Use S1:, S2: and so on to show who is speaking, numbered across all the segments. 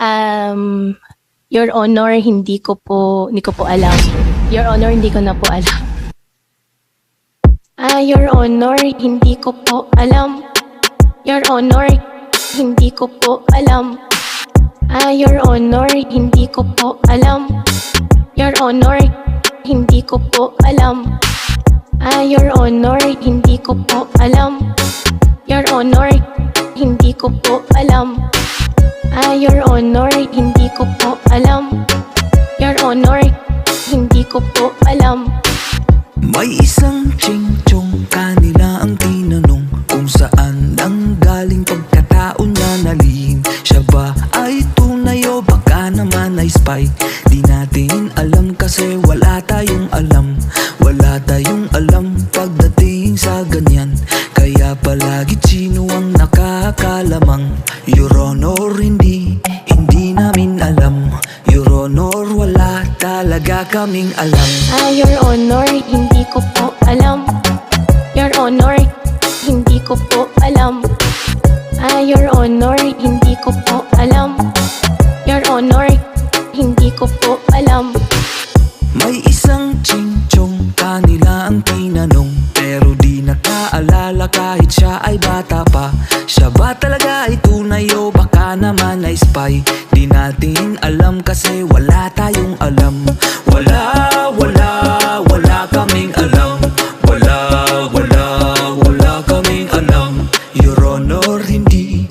S1: Um, Your Honor, hindi ko po alam. Your Honor, hindi ko na po alam. Your Honor, hindi ko po alam. Your Honor, hindi ko po alam. Your Honor, hindi ko po alam. Your Honor, hindi ko po alam. Your Honor, hindi ko po alam. Your Honor, hindi ko po alam. Your Honor, hindi ko po alam. Your Honor, hindi ko po alam.
S2: May isang ching-chong kanila ang tinanong kung saan nanggaling pagkatao niya na lihim. Siya ba ay tunay o baka naman ay spy? Di natin alam kasi wala tayong alam. Wala tayong alam pagdating sa ganyan. Kaya palagi sino ang nakakalamang. Your Honor, hindi namin alam. Your Honor, wala talaga kaming alam.
S1: Your Honor, hindi ko po alam. Your Honor, hindi ko po alam. Your Honor, hindi ko po alam. Your Honor, hindi ko po alam.
S2: May isang ching-chong kanila ang tinanong, pero di nakaalala kahit siya ay bata pa. Siya ba talaga ay tunay o baka naman ay spy? Di natin alam kasi wala tayong alam. Wala kaming alam. Wala kaming alam. Your Honor, hindi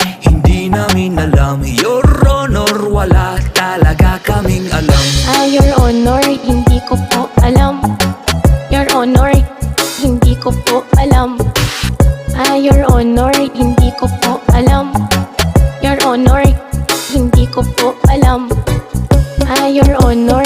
S2: namin alam. Your Honor, wala talaga kaming alam.
S1: Your Honor, hindi ko po alam. Your Honor, hindi ko po alam. Your Honor, hindi ko po alam. Your Honor, hindi ko po alam. Your Honor,